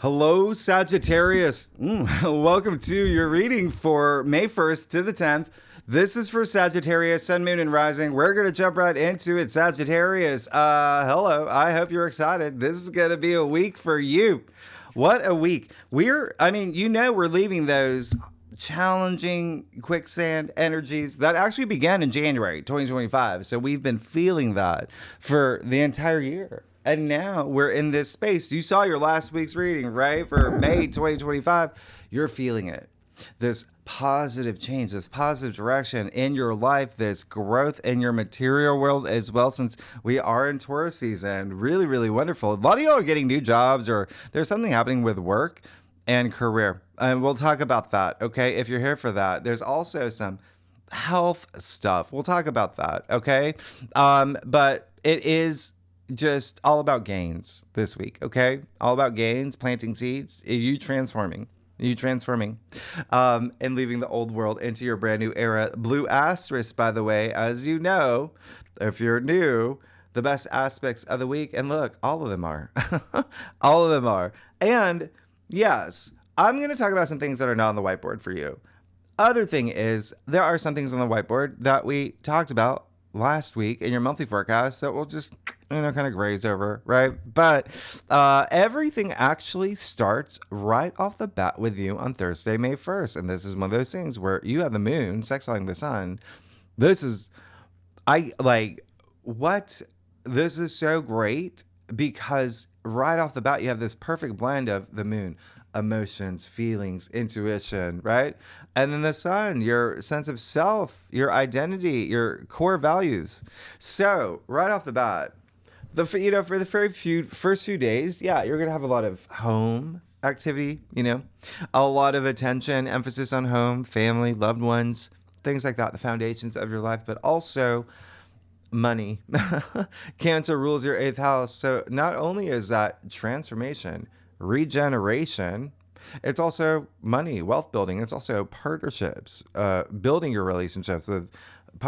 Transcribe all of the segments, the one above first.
Hello, Sagittarius. Welcome to your reading for May 1st to the 10th. This is for Sagittarius, Sun, Moon, and Rising. We're going to jump right into it, Sagittarius. Hello. I hope you're excited. This is going to be a week for you. What a week. We're leaving those challenging quicksand energies that actually began in January 2025. So we've been feeling that for the entire year. And now we're in this space. You saw your last week's reading, right? For May 2025. You're feeling it. This positive change, this positive direction in your life, this growth in your material world as well, since we are in Taurus season. Really, really wonderful. A lot of y'all are getting new jobs, or there's something happening with work and career. And we'll talk about that, okay? If you're here for that. There's also some health stuff. We'll talk about that, okay? But it is just all about gains this week, okay? All about gains, planting seeds, you transforming, and leaving the old world into your brand new era. Blue asterisk, by the way, as you know, if you're new, the best aspects of the week. And look, all of them are. All of them are. And yes, I'm going to talk about some things that are not on the whiteboard for you. Other thing is, there are some things on the whiteboard that we talked about last week in your monthly forecast that we'll just, kind of graze over, right? But everything actually starts right off the bat with you on Thursday, May 1st. And this is one of those things where you have the moon sextiling the sun. This is so great because right off the bat, you have this perfect blend of the moon, emotions, feelings, intuition, right? And then the sun, your sense of self, your identity, your core values. So right off the bat, for the first few days, yeah, you're going to have a lot of home activity, a lot of attention, emphasis on home, family, loved ones, things like that, the foundations of your life, but also money. Cancer rules your 8th house. So not only is that transformation, regeneration, it's also money, wealth building. It's also partnerships, building your relationships with.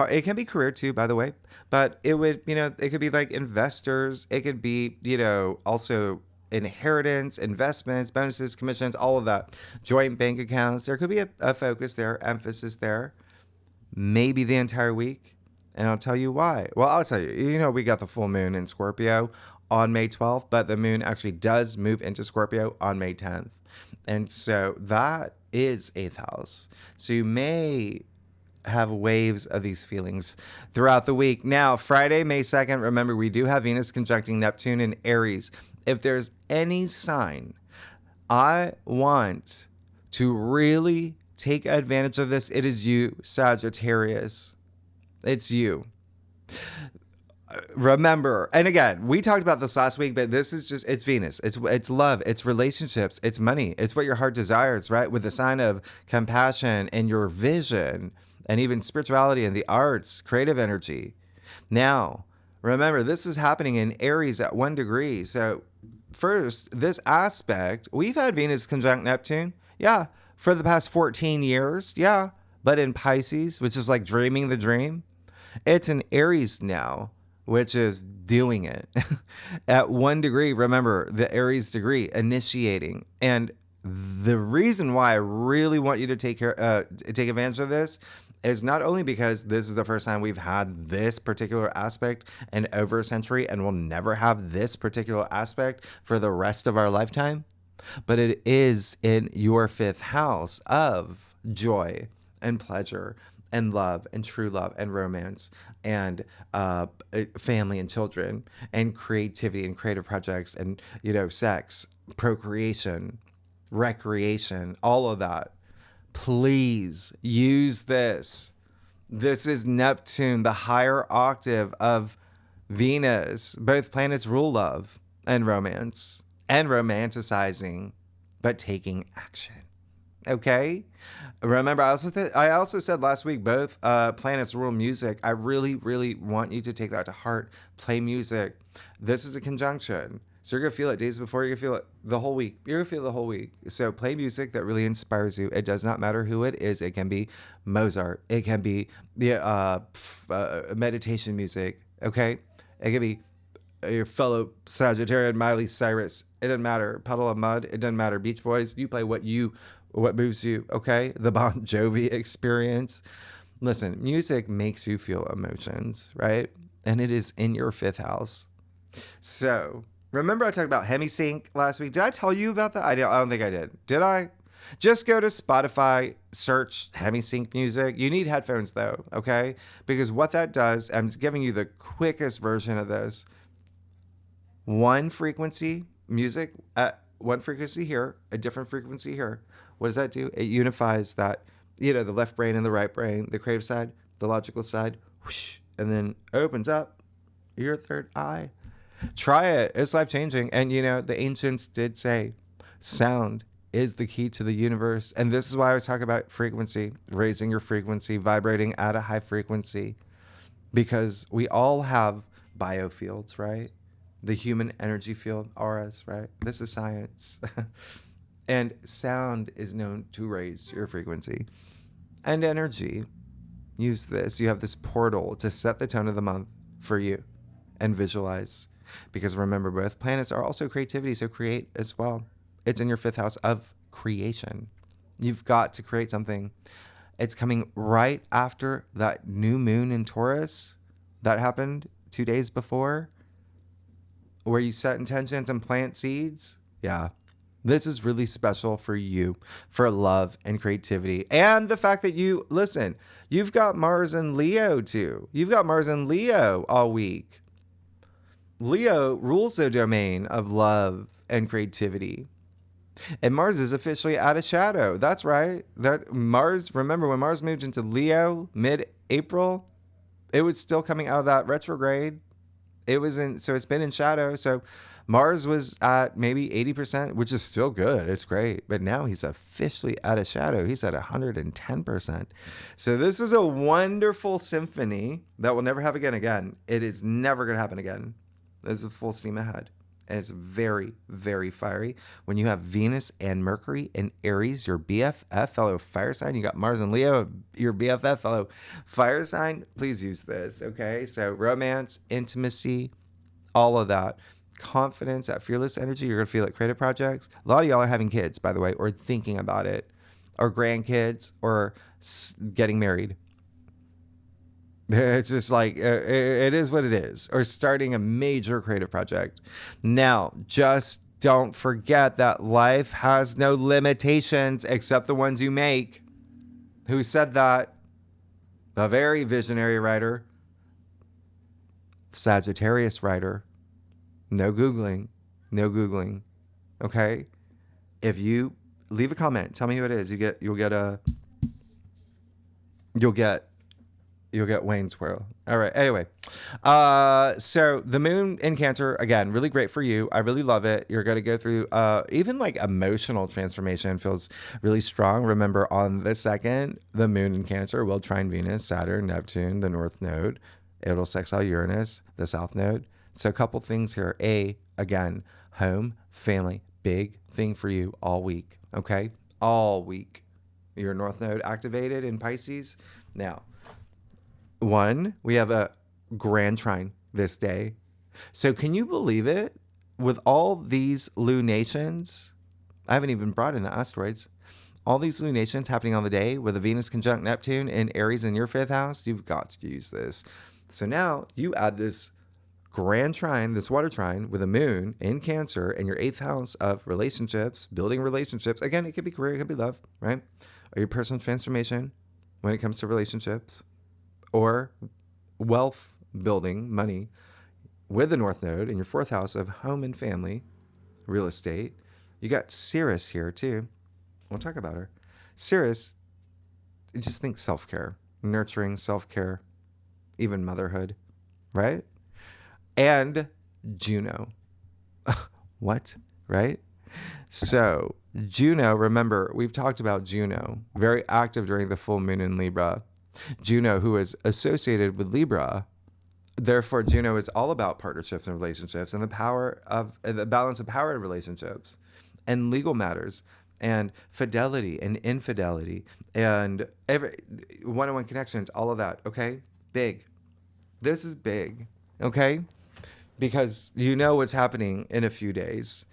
It can be career too, by the way, but it could be like investors. It could be, also inheritance, investments, bonuses, commissions, all of that. Joint bank accounts. There could be a focus there, emphasis there, maybe the entire week. And I'll tell you why. Well, I'll tell you, we got the full moon in Scorpio on May 12th, but the moon actually does move into Scorpio on May 10th. And so that is 8th house. So you may have waves of these feelings throughout the week. Now, Friday, May 2nd, remember, we do have Venus conjuncting Neptune in Aries. If there's any sign I want to really take advantage of this, it is you, Sagittarius. It's you. Remember, and again, we talked about this last week, but this is just, it's Venus. It's love. It's relationships. It's money. It's what your heart desires, right? With the sign of compassion and your vision and even spirituality and the arts, creative energy. Now, remember, this is happening in Aries at 1 degree. So first, this aspect, we've had Venus conjunct Neptune. Yeah. For the past 14 years. Yeah. But in Pisces, which is like dreaming the dream, it's in Aries now, which is doing it. At 1 degree, remember, the Aries degree, initiating. And the reason why I really want you to take advantage of this is not only because this is the first time we've had this particular aspect in over a century, and we'll never have this particular aspect for the rest of our lifetime, but it is in your 5th house of joy and pleasure and love and true love and romance and family and children and creativity and creative projects and, sex, procreation, recreation, all of that. Please use this. This is Neptune, the higher octave of Venus. Both planets rule love and romance and romanticizing, but taking action. Okay? Remember, I also said last week, both planets rule music. I really, really want you to take that to heart. Play music. This is a conjunction. So you're going to feel it days before. You're going to feel it the whole week. You're going to feel it the whole week. So play music that really inspires you. It does not matter who it is. It can be Mozart. It can be the meditation music. Okay? It can be your fellow Sagittarian Miley Cyrus. It doesn't matter. Puddle of Mud. It doesn't matter. Beach Boys. You play what moves you. Okay. The Bon Jovi experience. Listen, music makes you feel emotions, right? And it is in your fifth house. So remember I talked about HemiSync last week. Did I tell you about that? I don't think I did. Did I? Just go to Spotify, search HemiSync music. You need headphones though, okay? Because what that does, I'm giving you the quickest version of this. One frequency music at one frequency here, a different frequency here. What does that do? It unifies that, the left brain and the right brain, the creative side, the logical side, whoosh, and then opens up your third eye. Try it. It's life-changing. And, the ancients did say sound is the key to the universe. And this is why I was talking about frequency, raising your frequency, vibrating at a high frequency, because we all have biofields, right? The human energy field, auras, right? This is science. And sound is known to raise your frequency. And energy, use this. You have this portal to set the tone of the month for you and visualize. Because remember, both planets are also creativity, so create as well. It's in your fifth house of creation. You've got to create something. It's coming right after that new moon in Taurus that happened 2 days before, where you set intentions and plant seeds. Yeah. This is really special for you, for love and creativity. And the fact that you've got Mars and Leo too. You've got Mars and Leo all week. Leo rules the domain of love and creativity. And Mars is officially out of shadow. That's right. Remember when Mars moved into Leo mid-April, it was still coming out of that retrograde. So it's been in shadow. So Mars was at maybe 80%, which is still good. It's great. But now he's officially out of shadow. He's at 110%. So this is a wonderful symphony that we'll never have again. It is never going to happen again. This is full steam ahead. And it's very, very fiery. When you have Venus and Mercury in Aries, your BFF, fellow fire sign, you got Mars and Leo, your BFF, fellow fire sign, please use this, okay? So romance, intimacy, all of that. Confidence, that fearless energy, you're going to feel it. Creative projects. A lot of y'all are having kids, by the way, or thinking about it, or grandkids, or getting married. It's just like, it is what it is. Or starting a major creative project. Now, just don't forget that life has no limitations except the ones you make. Who said that? A very visionary writer. Sagittarius writer. No Googling. No Googling. Okay? If you leave a comment, tell me who it is. You'll get Wayne's World. All right. Anyway, so the moon in Cancer, again, really great for you. I really love it. You're going to go through even like emotional transformation feels really strong. Remember, on the second, the moon in Cancer will trine Venus, Saturn, Neptune, the north node. It'll sextile Uranus, the south node. So a couple things here. Again, home, family, big thing for you all week. Okay? All week. Your north node activated in Pisces. Now, we have a grand trine this day. So can you believe it? With all these lunations, I haven't even brought in the asteroids. All these lunations happening on the day with a Venus conjunct Neptune in Aries in your fifth house, you've got to use this. So now you add this grand trine, this water trine with a moon in Cancer in your eighth house of relationships, building relationships. Again, it could be career, it could be love, right? Or your personal transformation when it comes to relationships. Or wealth building, money, with the North Node in your fourth house of home and family, real estate. You got Ceres here too. We'll talk about her. Ceres, just think self-care, nurturing self-care, even motherhood, right? And Juno. What? Right? So Juno, remember, we've talked about Juno, very active during the full moon in Libra. Juno, who is associated with Libra, therefore Juno is all about partnerships and relationships and the balance of power in relationships and legal matters and fidelity and infidelity and every one-on-one connections, all of that. Okay, big. This is big. Okay, because you know what's happening in a few days.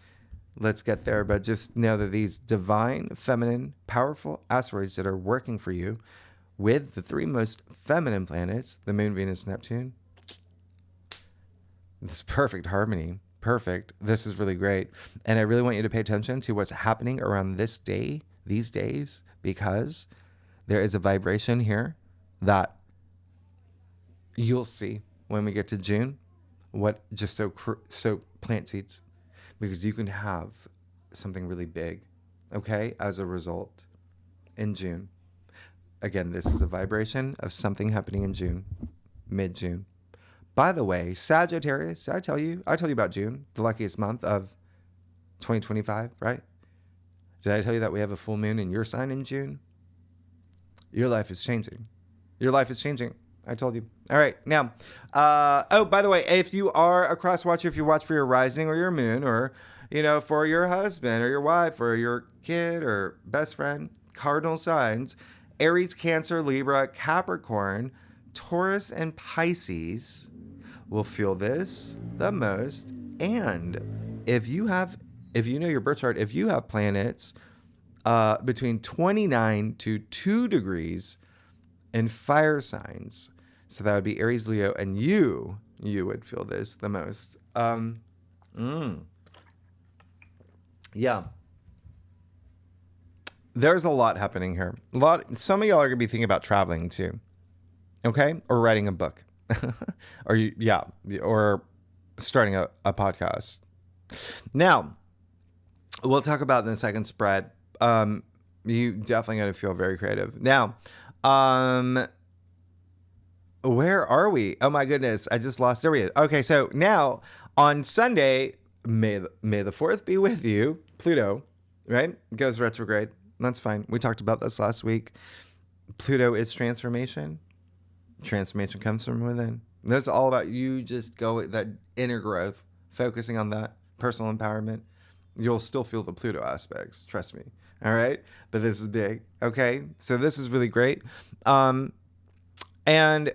Let's get there, but just know that these divine, feminine, powerful asteroids that are working for you with the three most feminine planets, the Moon, Venus, Neptune, this perfect harmony. Perfect. This is really great. And I really want you to pay attention to what's happening around this day, these days, because there is a vibration here that you'll see when we get to June. What just so plant seeds, because you can have something really big, okay, as a result in June. Again, this is a vibration of something happening in June, mid-June. By the way, Sagittarius, did I tell you about June, the luckiest month of 2025, right? Did I tell you that we have a full moon in your sign in June? Your life is changing. Your life is changing. I told you. All right. Now, oh, by the way, if you are a cross watcher, if you watch for your rising or your moon, or, for your husband or your wife or your kid or best friend, cardinal signs, Aries, Cancer, Libra, Capricorn, Taurus, and Pisces will feel this the most. And if you know your birth chart, if you have planets between 29 to 2 degrees in fire signs, so that would be Aries, Leo, and you would feel this the most. Yeah. There's a lot happening here. Some of y'all are gonna be thinking about traveling too, okay, or writing a book, or starting a podcast. Now, we'll talk about in the second spread. You definitely gonna feel very creative. Now, where are we? Oh my goodness, I just lost. There we go. Okay, so now on Sunday, May the 4th be with you. Pluto, right, goes retrograde. That's fine. We talked about this last week. Pluto is transformation. Transformation comes from within. That's all about you just go that inner growth, focusing on that personal empowerment. You'll still feel the Pluto aspects. Trust me. All right. But this is big. Okay. So this is really great. And Monday,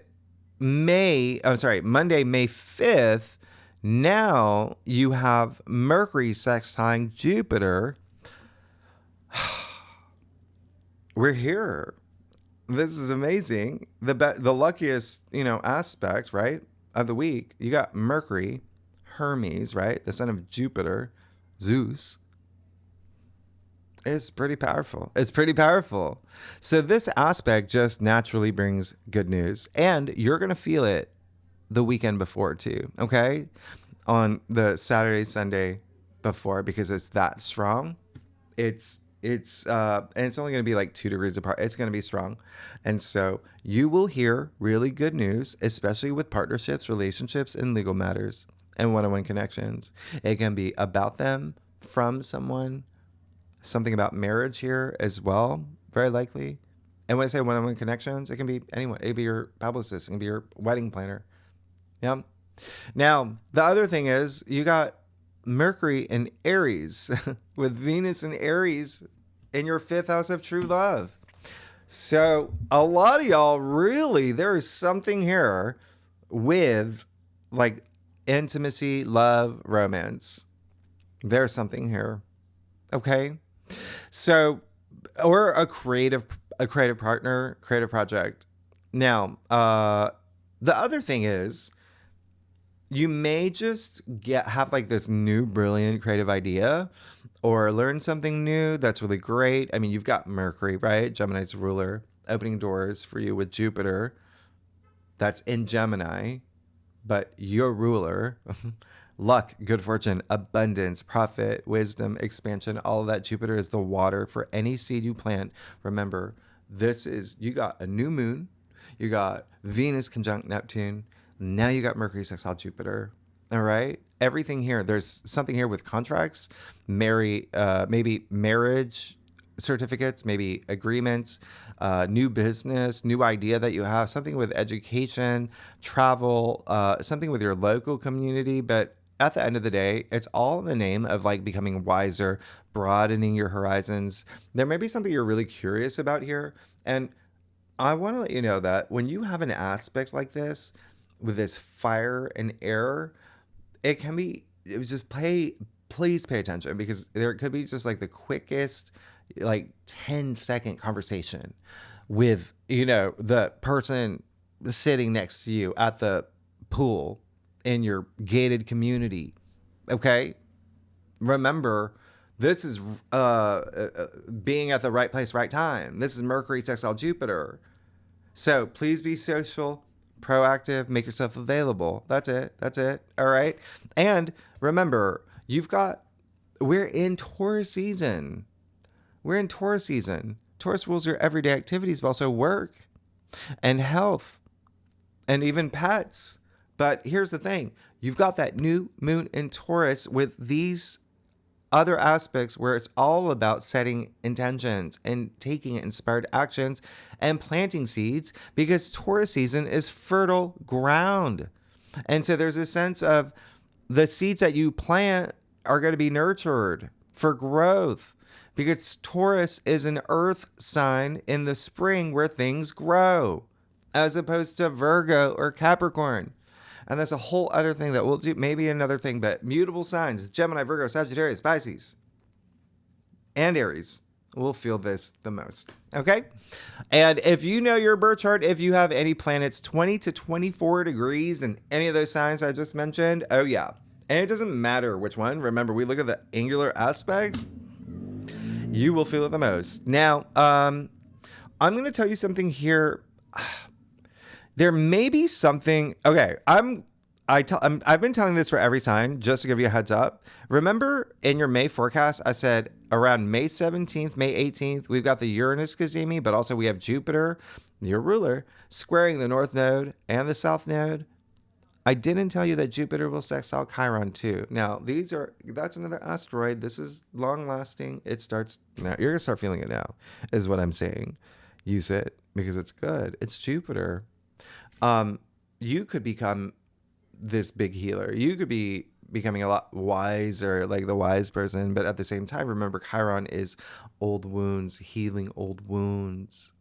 May 5th, now you have Mercury sextile Jupiter. We're here. This is amazing. The luckiest, aspect, right, of the week. You got Mercury, Hermes, right, the son of Jupiter, Zeus. It's pretty powerful. So this aspect just naturally brings good news, and you're gonna feel it the weekend before too. Okay, on the Saturday, Sunday before, because it's that strong. And it's only going to be like 2 degrees apart. It's going to be strong. And so you will hear really good news, especially with partnerships, relationships, and legal matters and one-on-one connections. It can be about them, from someone, something about marriage here as well, very likely. And when I say one-on-one connections, it can be anyone. It can be your publicist. It can be your wedding planner. Yeah. Now, the other thing is you got Mercury in Aries with Venus in Aries in your 5th house of true love. So a lot of y'all really, there is something here with like intimacy, love, romance. There's something here. Okay. So, or a creative partner, creative project. Now, the other thing is, you may just have like this new brilliant creative idea or learn something new that's really great. I mean, you've got Mercury, right? Gemini's ruler, opening doors for you with Jupiter. That's in Gemini, but your ruler, luck, good fortune, abundance, profit, wisdom, expansion, all of that. Jupiter is the water for any seed you plant. Remember, you got a new moon, you got Venus conjunct Neptune. Now you got Mercury sextile Jupiter. All right. Everything here. There's something here with contracts, maybe marriage certificates, maybe agreements, new business, new idea that you have, something with education, travel, something with your local community. But at the end of the day, it's all in the name of like becoming wiser, broadening your horizons. There may be something you're really curious about here. And I want to let you know that when you have an aspect like this, with this fire and air, it can be, it was just please pay attention, because there could be just like the quickest, like 10-second conversation with, the person sitting next to you at the pool in your gated community. Okay. Remember, this is being at the right place, right time. This is Mercury sextile Jupiter. So please be social, proactive, make yourself available. That's it. All right. And remember, we're in Taurus season. Taurus rules your everyday activities, but also work and health and even pets. But here's the thing. You've got that new moon in Taurus with these other aspects where it's all about setting intentions and taking inspired actions and planting seeds, because Taurus season is fertile ground. And so there's a sense of the seeds that you plant are going to be nurtured for growth, because Taurus is an earth sign in the spring where things grow, as opposed to Virgo or Capricorn. And that's a whole other thing that we'll do, maybe another thing, but mutable signs, Gemini, Virgo, Sagittarius, Pisces, and Aries will feel this the most. Okay. And if you know your birth chart, if you have any planets 20 to 24 degrees in any of those signs I just mentioned, oh yeah. And it doesn't matter which one. Remember, we look at the angular aspects. You will feel it the most. Now, I'm going to tell you something here. There may be something. Okay, I've been telling this for every sign, just to give you a heads up. Remember in your May forecast, I said around May 17th, May 18th, we've got the Uranus Cazimi, but also we have Jupiter, your ruler, squaring the North Node and the South Node. I didn't tell you that Jupiter will sextile Chiron too. Now, that's another asteroid. This is long lasting. It starts now. You're going to start feeling it now, is what I'm saying. Use it because it's good. It's Jupiter. You could become this big healer. You could be becoming a lot wiser, like the wise person. But at the same time, remember, Chiron is old wounds, healing old wounds.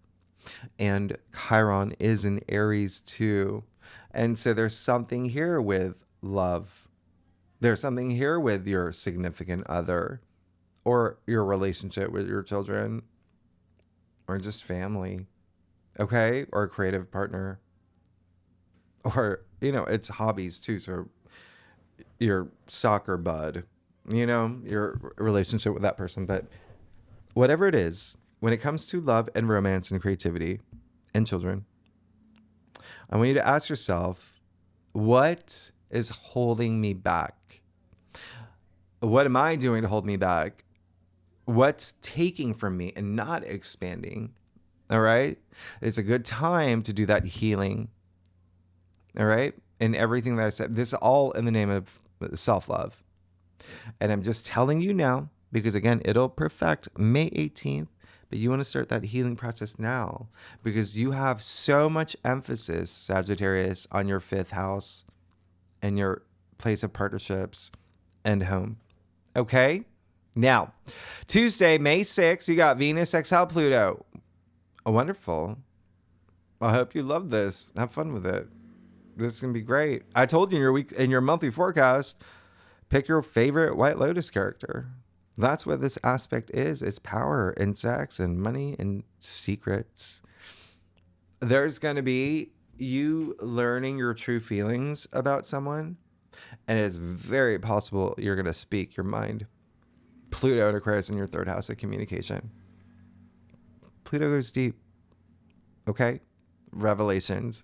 And Chiron is in Aries too. And so there's something here with love. There's something here with your significant other, or your relationship with your children, or just family. Okay? Or a creative partner. Or, it's hobbies too. So your soccer bud, your relationship with that person. But whatever it is, when it comes to love and romance and creativity and children, I want you to ask yourself, what is holding me back? What am I doing to hold me back? What's taking from me and not expanding? All right? It's a good time to do that healing. All right? And everything that I said, this is all in the name of self-love. And I'm just telling you now, because again, it'll perfect May 18th, but you want to start that healing process now, because you have so much emphasis, Sagittarius, on your 5th house and your place of partnerships and home. Okay? Now, Tuesday, May 6th, you got Venus sextile Pluto. Oh, wonderful. I hope you love this. Have fun with it. This is going to be great. I told you in your monthly forecast, pick your favorite White Lotus character. That's what this aspect is. It's power and sex and money and secrets. There's going to be you learning your true feelings about someone. And it's very possible you're going to speak your mind. Pluto and Aquarius in your 3rd house of communication. Pluto goes deep. Okay? Revelations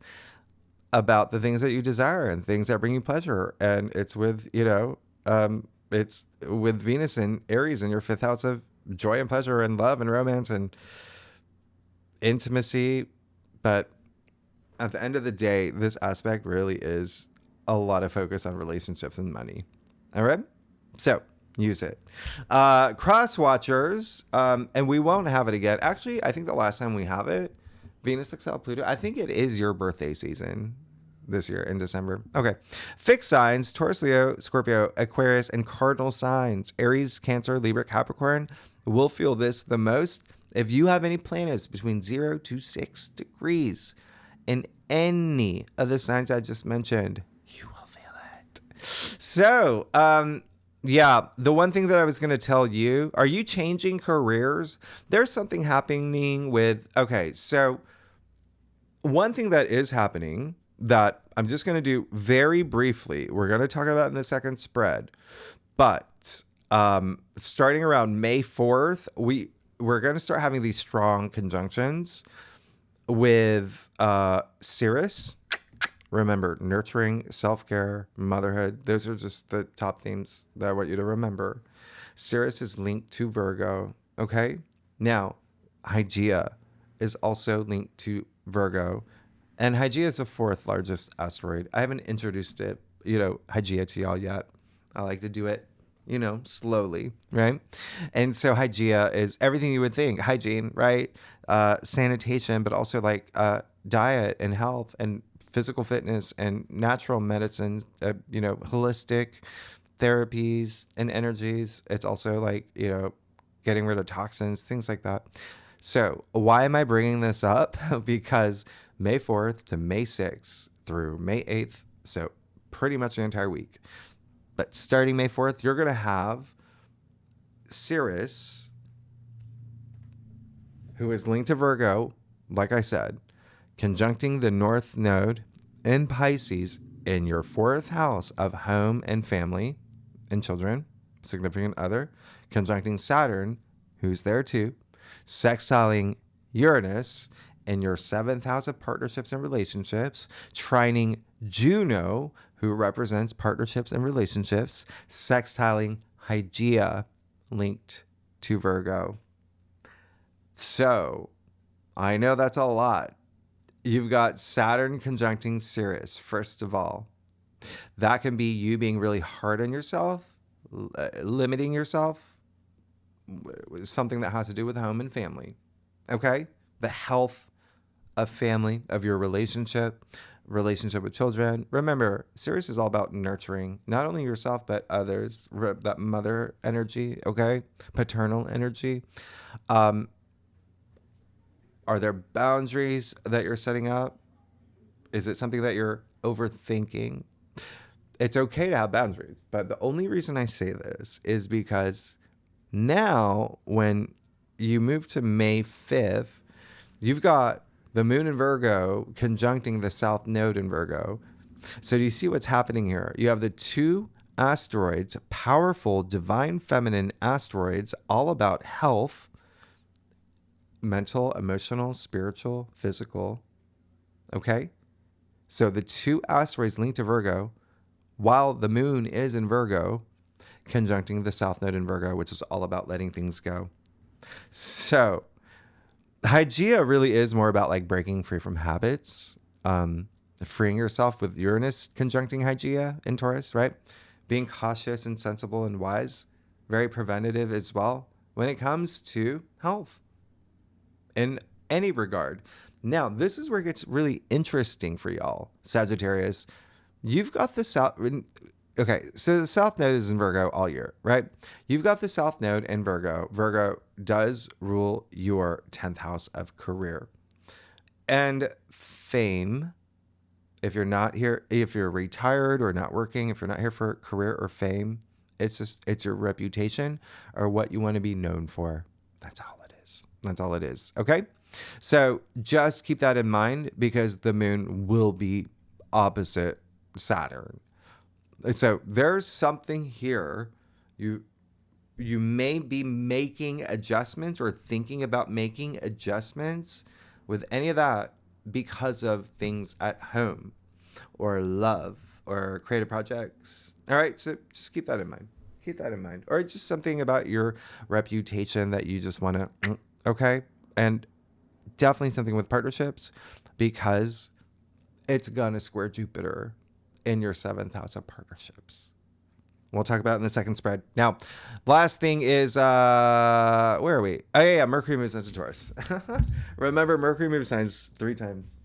about the things that you desire and things that bring you pleasure. And it's with, it's with Venus and Aries in your 5th house of joy and pleasure and love and romance and intimacy. But at the end of the day, this aspect really is a lot of focus on relationships and money. All right? So use it. Cross watchers, and we won't have it again. Actually, I think the last time we have it, Venus sextile Pluto, I think it is your birthday season this year in December. Okay. Fixed signs, Taurus, Leo, Scorpio, Aquarius, and cardinal signs, Aries, Cancer, Libra, Capricorn, will feel this the most. If you have any planets between 0 to 6 degrees in any of the signs I just mentioned, you will feel it. So, yeah, the one thing that I was going to tell you, are you changing careers? There's something happening with, okay, so one thing that is happening that I'm just going to do very briefly, we're going to talk about in the second spread, but starting around May 4th, we're going to start having these strong conjunctions with Sirius. Remember, nurturing, self-care, motherhood. Those are just the top themes that I want you to remember. Sirius is linked to Virgo. Okay. Now, Hygeia is also linked to Virgo. And Hygeia is the fourth largest asteroid. I haven't introduced it, Hygeia to y'all yet. I like to do it, slowly, right? And so Hygeia is everything you would think. Hygiene, right? Sanitation, but also like diet and health and physical fitness and natural medicines, holistic therapies and energies. It's also like, getting rid of toxins, things like that. So why am I bringing this up? Because May 4th to May 6th through May 8th, so pretty much the entire week. But starting May 4th, you're going to have Sirius, who is linked to Virgo, like I said, conjuncting the North Node in Pisces in your fourth house of home and family and children, significant other, conjuncting Saturn, who's there too, sextiling Uranus in your seventh house of partnerships and relationships, trining Juno, who represents partnerships and relationships, sextiling Hygeia, linked to Virgo. So, I know that's a lot. You've got Saturn conjuncting Sirius, first of all. That can be you being really hard on yourself, limiting yourself, something that has to do with home and family. Okay? The health of family, of your relationship with children. Remember, Sirius is all about nurturing not only yourself, but others, that mother energy, okay? Paternal energy. Are there boundaries that you're setting up? Is it something that you're overthinking? It's okay to have boundaries, but the only reason I say this is because now when you move to May 5th, you've got the moon in Virgo conjuncting the south node in Virgo. So do you see what's happening here? You have the two asteroids, powerful divine feminine asteroids, all about health, mental, emotional, spiritual, physical. Okay? So the two asteroids linked to Virgo, while the moon is in Virgo, conjuncting the south node in Virgo, which is all about letting things go. So Hygeia really is more about like breaking free from habits, freeing yourself with Uranus conjuncting Hygeia in Taurus, right? Being cautious and sensible and wise, very preventative as well when it comes to health in any regard. Now, this is where it gets really interesting for y'all, Sagittarius. You've got the south. Okay, so the south node is in Virgo all year, right? You've got the south node in Virgo. Virgo does rule your 10th house of career and fame. If you're not here, if you're retired or not working, if you're not here for career or fame, it's your reputation or what you want to be known for. That's all it is. That's all it is. Okay. So just keep that in mind because the moon will be opposite Saturn. So there's something here. You may be making adjustments or thinking about making adjustments with any of that because of things at home or love or creative projects. All right. So just keep that in mind. Keep that in mind. Or just something about your reputation that you just want to, okay. And definitely something with partnerships because it's going to square Jupiter in your 7th house of partnerships. We'll talk about it in the second spread. Now, last thing is, where are we? Oh, yeah, Mercury moves into Taurus. Remember, Mercury moves signs 3 times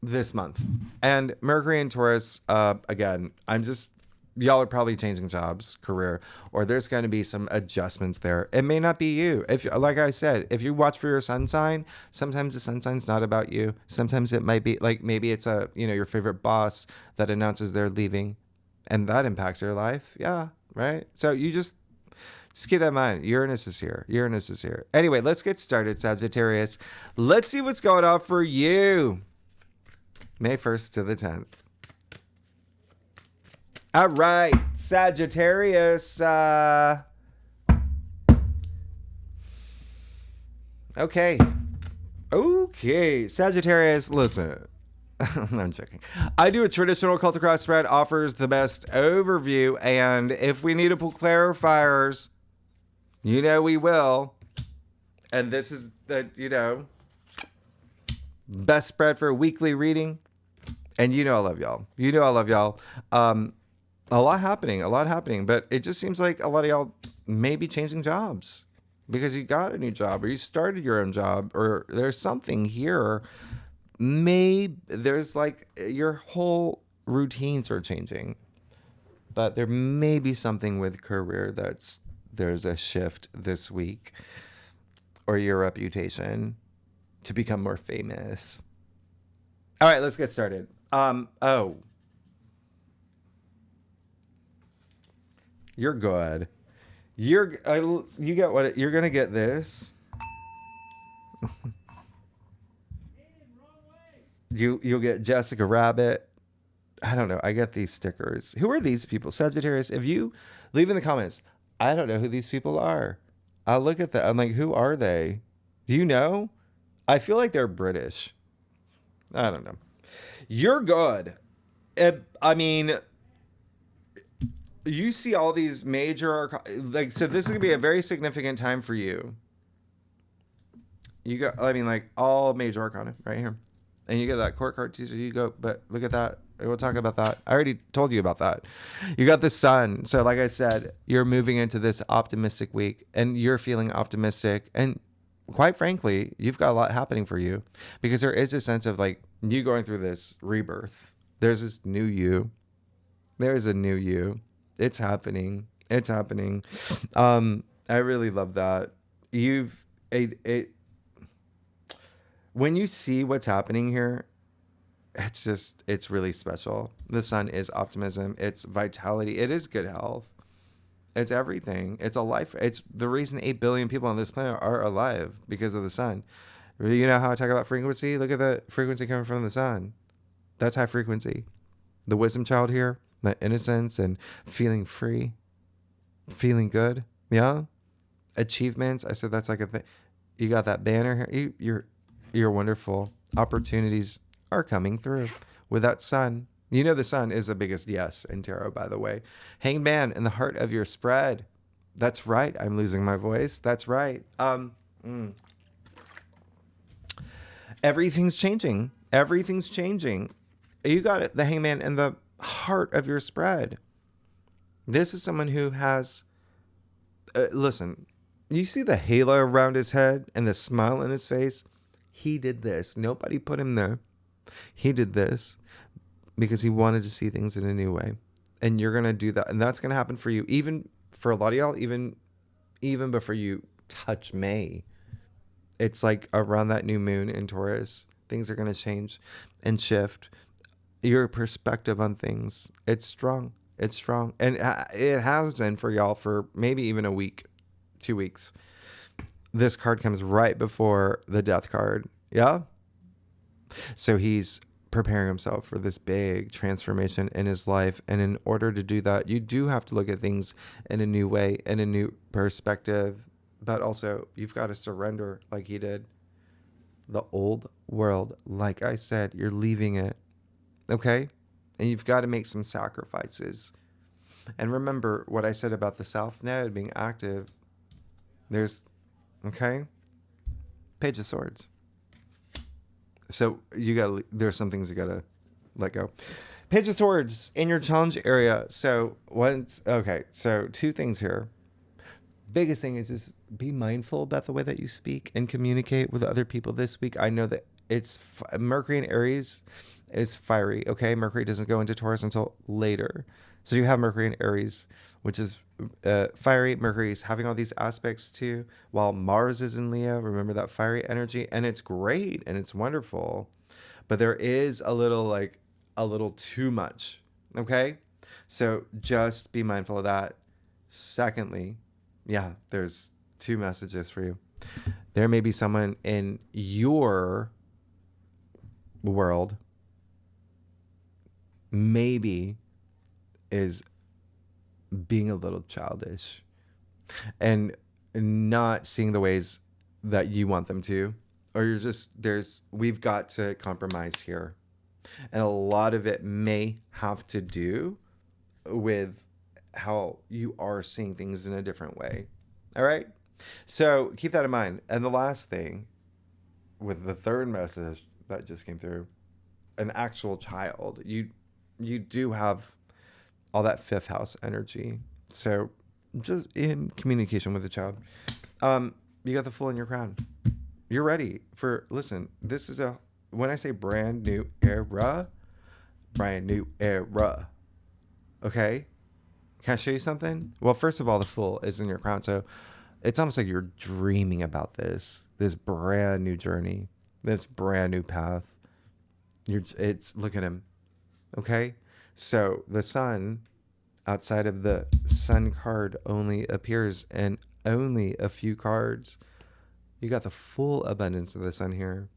this month. And Mercury in Taurus, again, I'm just y'all are probably changing jobs, career, or there's going to be some adjustments there. It may not be you. If, like I said, if you watch for your sun sign, sometimes the sun sign's not about you. Sometimes it might be like, maybe it's your favorite boss that announces they're leaving, and that impacts your life. Yeah, right. So you just keep that in mind. Uranus is here. Uranus is here. Anyway, let's get started, Sagittarius. Let's see what's going on for you. May 1st to the 10th. All right, Sagittarius. Okay. Sagittarius, listen. I'm joking. I do a traditional cult across spread, offers the best overview, and if we need to pull clarifiers, we will. And this is the, best spread for a weekly reading. And I love y'all. I love y'all. A lot happening, but it just seems like a lot of y'all may be changing jobs because you got a new job or you started your own job or there's something here. Maybe there's like your whole routines are changing, but there may be something with career there's a shift this week, or your reputation to become more famous. All right, let's get started. You're good. You get what you're gonna get this. You'll get Jessica Rabbit. I don't know. I get these stickers. Who are these people? Sagittarius, if you leave in the comments, I don't know who these people are. I'll look at that. I'm like, who are they? Do you know? I feel like they're British. I don't know. You're good. I mean, you see all these major, so this is going to be a very significant time for you. You got, all major arcana right here. And you get that court card too, so you go, but look at that. We'll talk about that. I already told you about that. You got the sun. So like I said, you're moving into this optimistic week and you're feeling optimistic. And quite frankly, you've got a lot happening for you because there is a sense of you going through this rebirth. There's this new you. There's a new you. It's happening. It's happening. I really love that. When you see what's happening here, it's really special. The sun is optimism. It's vitality. It is good health. It's everything. It's a life. It's the reason 8 billion people on this planet are alive, because of the sun. You know how I talk about frequency? Look at the frequency coming from the sun. That's high frequency. The wisdom child here, the innocence and feeling free, feeling good. Yeah. Achievements. I said that's like a thing. You got that banner here. You're wonderful. Opportunities are coming through with that sun. The sun is the biggest yes in tarot, by the way. Hanged Man in the heart of your spread. That's right. I'm losing my voice. That's right. Everything's changing. Everything's changing. You got it. The Hanged Man in the heart of your spread. This is someone who has, listen, you see the halo around his head and the smile on his face? He did this. Nobody put him there. He did this because he wanted to see things in a new way. And you're going to do that. And that's going to happen for you. Even for a lot of y'all, even before you touch May. It's like around that new moon in Taurus, things are going to change and shift. Your perspective on things, it's strong. It's strong. And it has been for y'all for maybe even a week, 2 weeks. This card comes right before the death card. Yeah. So he's preparing himself for this big transformation in his life. And in order to do that, you do have to look at things in a new way, in a new perspective. But also, you've got to surrender like he did. The old world, like I said, you're leaving it. Okay? And you've got to make some sacrifices. And remember what I said about the South Node being active. Okay? Page of Swords. So there's some things you gotta let go. Page of Swords in your challenge area. So so 2 things here. Biggest thing is be mindful about the way that you speak and communicate with other people this week. I know that it's Mercury in Aries is fiery. Okay. Mercury doesn't go into Taurus until later. So you have Mercury in Aries, which is fiery. Mercury's having all these aspects too, while Mars is in Leo. Remember that fiery energy, and it's great and it's wonderful, but there is a little too much. Okay, so just be mindful of that. Secondly, yeah, there's two messages for you. There may be someone in your world, maybe, is being a little childish and not seeing the ways that you want them to, or you're just, we've got to compromise here. And a lot of it may have to do with how you are seeing things in a different way. All right. So keep that in mind. And the last thing, with the third message that just came through, an actual child, you do have all that fifth house energy. So just in communication with the child, you got the Fool in your crown. You're ready for, listen, this is when I say brand new era, okay? Can I show you something? Well, first of all, the Fool is in your crown. So it's almost like you're dreaming about this brand new journey, this brand new path. Look at him. Okay. So the sun, outside of the sun card, only appears in only a few cards. You got the full abundance of the sun here.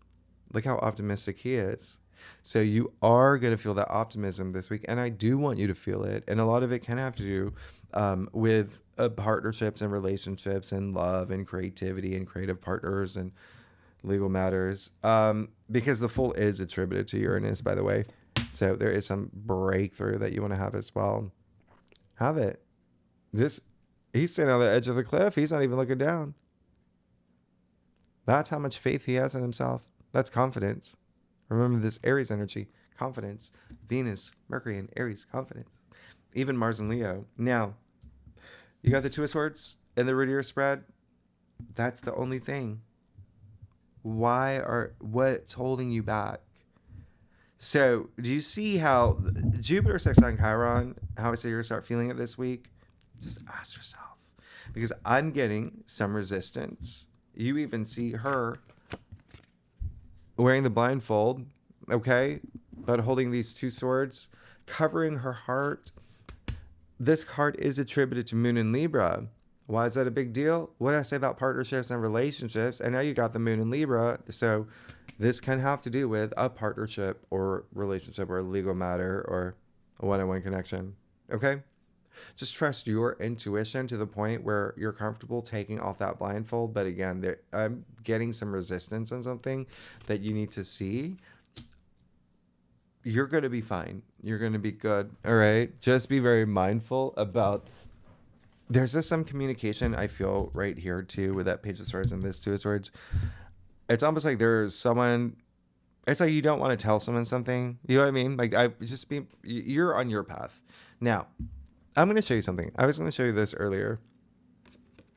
Look how optimistic he is. So you are going to feel that optimism this week. And I do want you to feel it. And a lot of it can have to do with partnerships and relationships and love and creativity and creative partners and legal matters. Because the Fool is attributed to Uranus, by the way. So there is some breakthrough that you want to have as well. Have it. He's sitting on the edge of the cliff. He's not even looking down. That's how much faith he has in himself. That's confidence. Remember this Aries energy, confidence. Venus, Mercury in Aries, confidence. Even Mars and Leo. Now, you got the Two of Swords and the root of your spread. That's the only thing. What's holding you back? So, do you see how Jupiter sextile Chiron, how I say you're going to start feeling it this week? Just ask yourself. Because I'm getting some resistance. You even see her wearing the blindfold, okay? But holding these two swords, covering her heart. This card is attributed to Moon in Libra. Why is that a big deal? What did I say about partnerships and relationships? And now you got the Moon in Libra. So this can have to do with a partnership or relationship or a legal matter or a one-on-one connection. Okay? Just trust your intuition to the point where you're comfortable taking off that blindfold. But again, I'm getting some resistance on something that you need to see. You're going to be fine. You're going to be good. All right? Just be very mindful about... There's just some communication I feel right here too with that Page of Swords and this Two of Swords. It's almost like there's someone... It's like you don't want to tell someone something. You know what I mean? Like you're on your path. Now... I'm going to show you something. I was going to show you this earlier.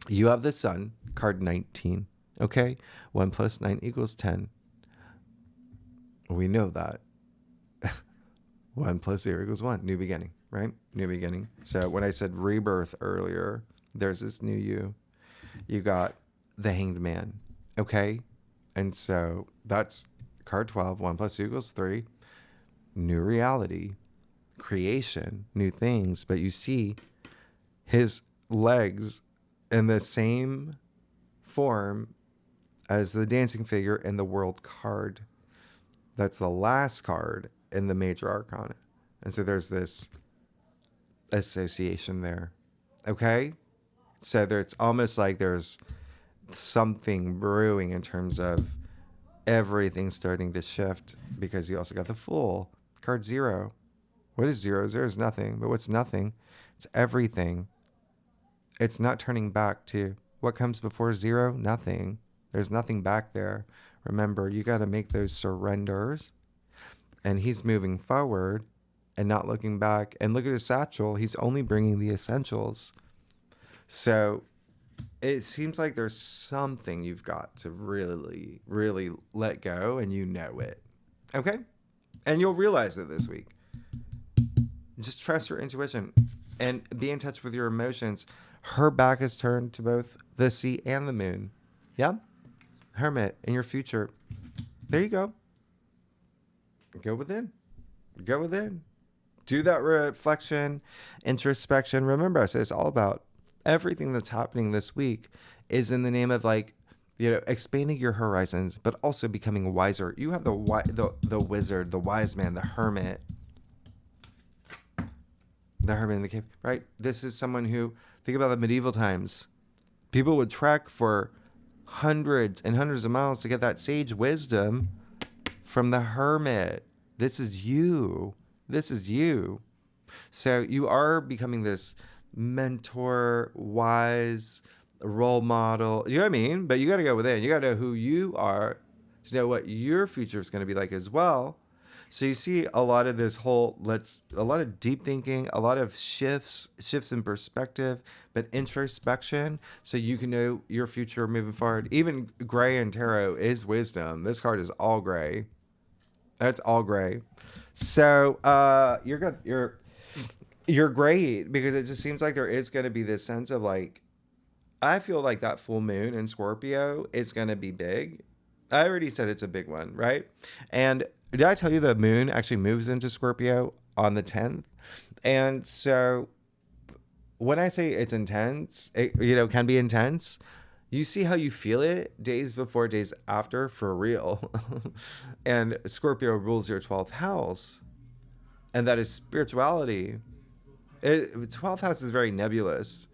You have the Sun, card 19. Okay? 1 plus 9 equals 10. We know that. 1 plus 0 equals 1. New beginning, right? New beginning. So when I said rebirth earlier, there's this new you. You got the Hanged Man. Okay? And so that's card 12. 1 plus 2 equals 3. New reality. Creation, new things, but you see his legs in the same form as the dancing figure in the World card. That's the last card in the major arcana. And so there's this association there. Okay? So it's almost like there's something brewing in terms of everything starting to shift because you also got the Fool, card 0. What is 0? 0 is nothing. But what's nothing? It's everything. It's not turning back to what comes before 0? Nothing. There's nothing back there. Remember, you got to make those surrenders. And he's moving forward and not looking back. And look at his satchel. He's only bringing the essentials. So it seems like there's something you've got to really, really let go. And you know it. Okay? And you'll realize it this week. Just trust your intuition and be in touch with your emotions. Her back is turned to both the sea and the moon. Yeah? Hermit, in your future. There you go. Go within. Go within. Do that reflection, introspection. Remember, I said it's all about everything that's happening this week is in the name of like, you know, expanding your horizons, but also becoming wiser. You have the wizard, the wise man, the hermit in the cave, right? This is someone who, think about the medieval times. People would trek for hundreds and hundreds of miles to get that sage wisdom from the hermit. This is you. This is you. So you are becoming this mentor, wise role model. You know what I mean? But you got to go within. You got to know who you are to know what your future is going to be like as well. So you see a lot of this whole, a lot of deep thinking, a lot of shifts in perspective, but introspection, so you can know your future moving forward. Even gray in tarot is wisdom. This card is all gray. That's all gray. So you're good. You're great, because it just seems like there is going to be this sense of like, I feel like that full moon in Scorpio is going to be big. I already said it's a big one, right? And did I tell you the moon actually moves into Scorpio on the 10th? And so when I say it's intense, it, you know, can be intense. You see how you feel it days before, days after, for real. And Scorpio rules your 12th house. And that is spirituality. 12th house is very nebulous.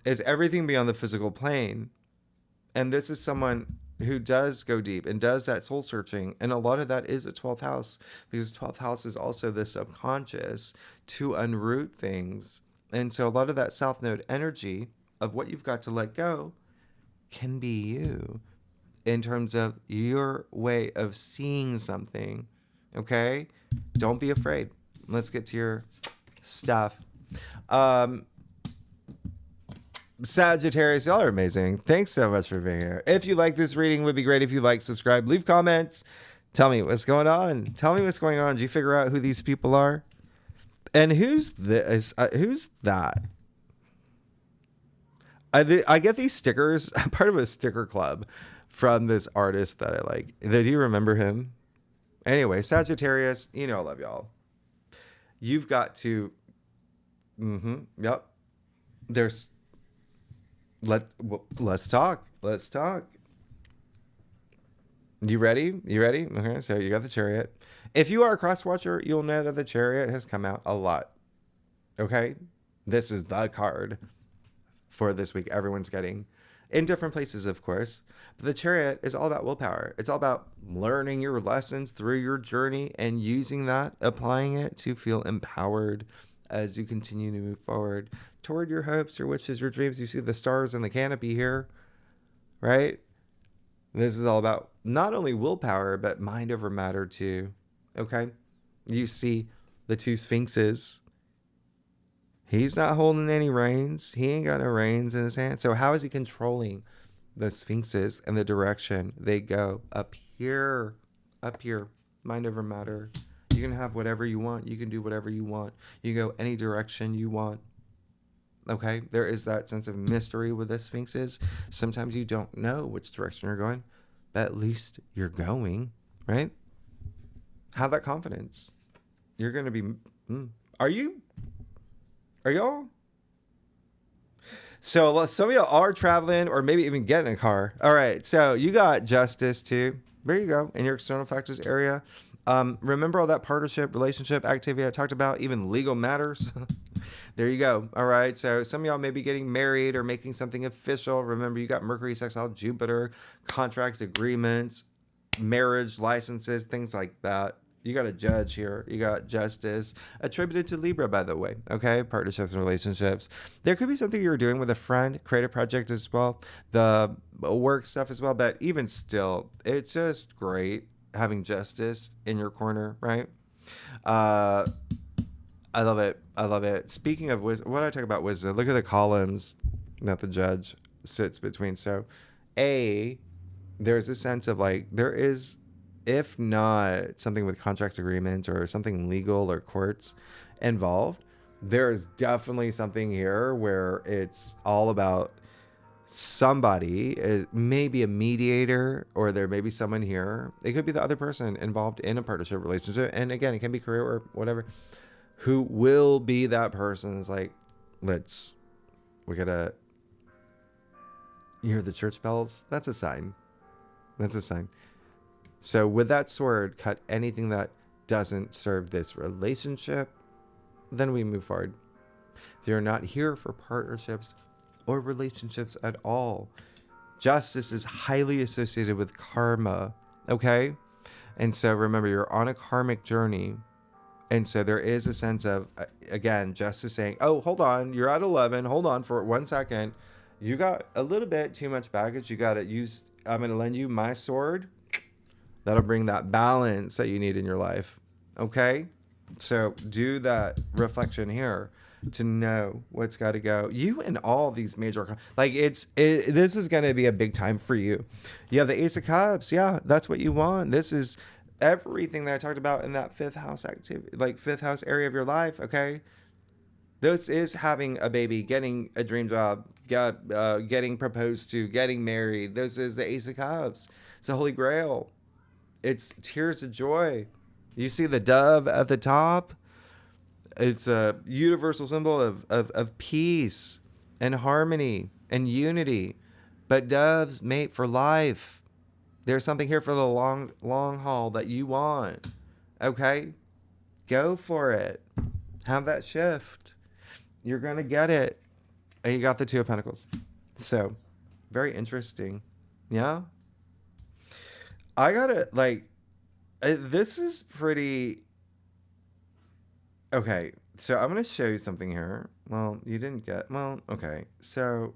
It's everything beyond the physical plane. And this is someone who does go deep and does that soul searching. And a lot of that is a 12th house, because 12th house is also the subconscious to unroot things. And so a lot of that South Node energy of what you've got to let go can be you in terms of your way of seeing something. Okay? Don't be afraid. Let's get to your stuff. Sagittarius, y'all are amazing. Thanks so much for being here. If you like this reading, it would be great if you like, subscribe, leave comments. Tell me what's going on. Tell me what's going on. Did you figure out who these people are? And who's this? Who's that? I get these stickers. I'm part of a sticker club from this artist that I like. Do you remember him? Anyway, Sagittarius, you know I love y'all. You've got to... Yep. There's... Let's talk. Let's talk. You ready? You ready? Okay, so you got the Chariot. If you are a cross watcher, you'll know that the Chariot has come out a lot. Okay? This is the card for this week everyone's getting. In different places, of course. But the Chariot is all about willpower. It's all about learning your lessons through your journey and using that, applying it to feel empowered as you continue to move forward toward your hopes, your wishes, your dreams. You see the stars and the canopy here, right? This is all about not only willpower, but mind over matter too. Okay? You see the two sphinxes. He's not holding any reins. He ain't got no reins in his hand. So how is he controlling the sphinxes and the direction they go? Up here. Up here. Mind over matter. You can have whatever you want. You can do whatever you want. You can go any direction you want. Okay? There is that sense of mystery with the sphinxes. Sometimes you don't know which direction you're going, but at least you're going, right? Have that confidence. You're going to be... Are y'all? So some of y'all are traveling or maybe even getting a car. All right. So you got justice too. There you go. In your external factors area. Remember all that partnership, relationship activity I talked about, even legal matters. There you go. All right. So some of y'all may be getting married or making something official. Remember, you got Mercury, sextile, Jupiter, contracts, agreements, marriage, licenses, things like that. You got a judge here. You got justice, attributed to Libra, by the way. Okay, partnerships and relationships. There could be something you're doing with a friend, creative project as well, the work stuff as well. But even still, it's just great having justice in your corner, right? I love it. I love it. Speaking of wisdom, what did I talk about wisdom? Look at the columns that the judge sits between. So, there's a sense of like, there is... if not something with contracts, agreements, or something legal or courts, involved. There's definitely something here where it's all about somebody, maybe a mediator, or there may be someone here. It could be the other person involved in a partnership relationship. And again, it can be career or whatever, who will be that person. Is like, we gotta, you hear the church bells? That's a sign. That's a sign. So with that sword, cut anything that doesn't serve this relationship. Then we move forward. If you're not here for partnerships or relationships at all, justice is highly associated with karma. Okay. And so remember, you're on a karmic journey. And so there is a sense of, again, justice saying, oh, hold on, you're at 11. Hold on for 1 second. You got a little bit too much baggage. You got to use, I'm going to lend you my sword. That'll bring that balance that you need in your life. Okay? So do that reflection here to know what's got to go. You and all these major, like this is going to be a big time for you. You have the Ace of Cups. Yeah, that's what you want. This is everything that I talked about in that fifth house activity, like fifth house area of your life. Okay. This is having a baby, getting a dream job, getting proposed to, getting married. This is the Ace of Cups. It's the Holy Grail. It's tears of joy. You see the dove at the top? It's a universal symbol of peace and harmony and unity. But doves mate for life. There's something here for the long haul that you want. Okay? Go for it. Have that shift. You're going to get it. And you got the Two of Pentacles. So, very interesting. Yeah? I got to, this is pretty... Okay, so I'm going to show you something here. Well, you didn't get... Well, okay. So...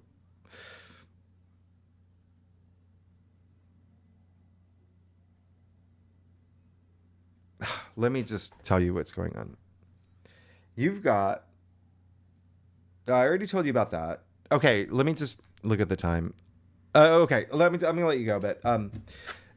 Let me just tell you what's going on. You've got... I already told you about that. Okay, let me just look at the time. Okay, I'm going to let you go, but...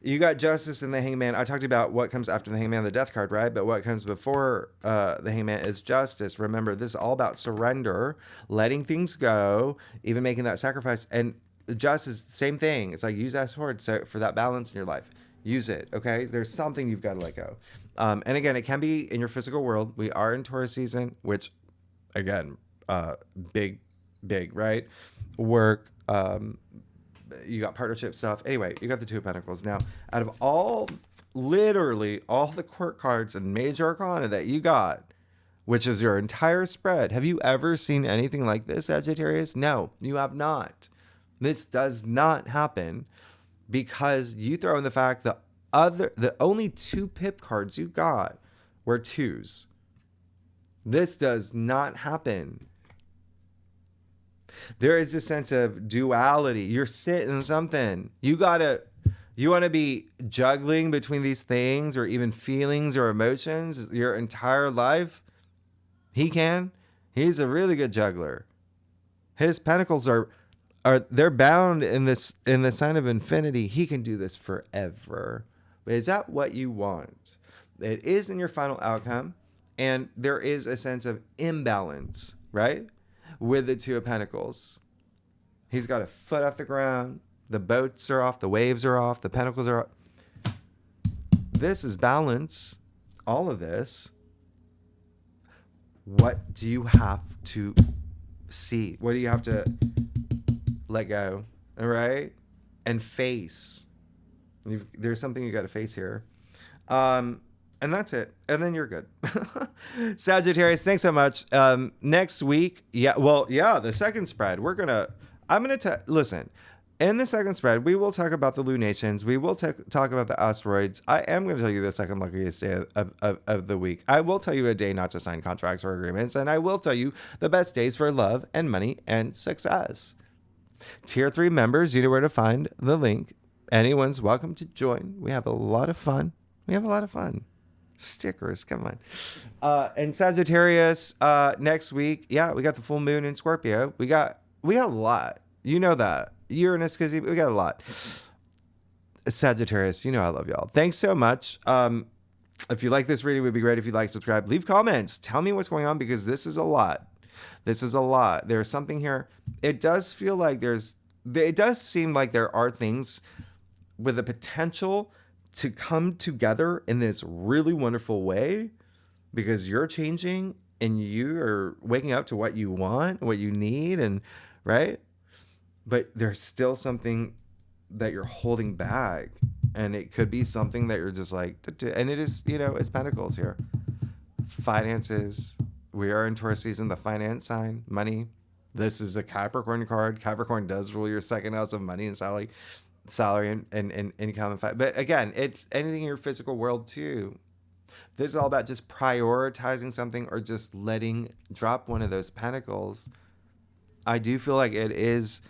You got Justice and the Hangman. I talked about what comes after the Hangman, the Death card, right? But what comes before the Hangman is Justice. Remember, this is all about surrender, letting things go, even making that sacrifice. And Justice, same thing. It's like use that sword for that balance in your life. Use it, okay? There's something you've got to let go. And again, it can be in your physical world. We are in Taurus season, which, again, big, right? Work, you got partnership stuff. Anyway, you got the Two of Pentacles. Now, out of literally all the court cards and major arcana that you got, which is your entire spread, have you ever seen anything like this, Sagittarius? No, you have not. This does not happen because you throw in the fact that the only 2 pip cards you got were 2s. This does not happen. There is a sense of duality. You're sitting something. You want to be juggling between these things or even feelings or emotions your entire life. He's a really good juggler. His pentacles they're bound in the sign of infinity. He can do this forever. But is that what you want? It is in your final outcome. And there is a sense of imbalance, right? With the Two of Pentacles. He's got a foot off the ground. The boats are off. The waves are off. The pentacles are off. This is balance. All of this. What do you have to see? What do you have to let go? All right? And face. There's something you got to face here. And that's it. And then you're good. Sagittarius, thanks so much. Next week, the second spread, listen, in the second spread, we will talk about the lunations. We will talk about the asteroids. I am going to tell you the second luckiest day of the week. I will tell you a day not to sign contracts or agreements. And I will tell you the best days for love and money and success. Tier 3 members, you know where to find the link. Anyone's welcome to join. We have a lot of fun. Stickers, come on. And Sagittarius, next week, we got the full moon in Scorpio. We got a lot. You know that. Uranus, because we got a lot. Sagittarius, you know I love y'all. Thanks so much. If you like this reading, it would be great if you like, subscribe, leave comments. Tell me what's going on, because this is a lot. This is a lot. There's something here. It does feel like it does seem like there are things with the potential to come together in this really wonderful way, because you're changing and you are waking up to what you want, what you need, and right? But there's still something that you're holding back, and it could be something that you're just like, and it is, it's Pentacles here. Finances. We are in Taurus season, the finance sign, money. This is a Capricorn card. Capricorn does rule your second house of money and salary and income. But again, it's anything in your physical world too. This is all about just prioritizing something, or just drop one of those pentacles. I do feel like it is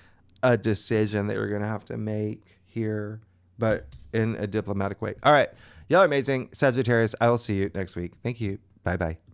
a decision that you're going to have to make here, but in a diplomatic way. All right. Y'all are amazing. Sagittarius, I will see you next week. Thank you. Bye-bye.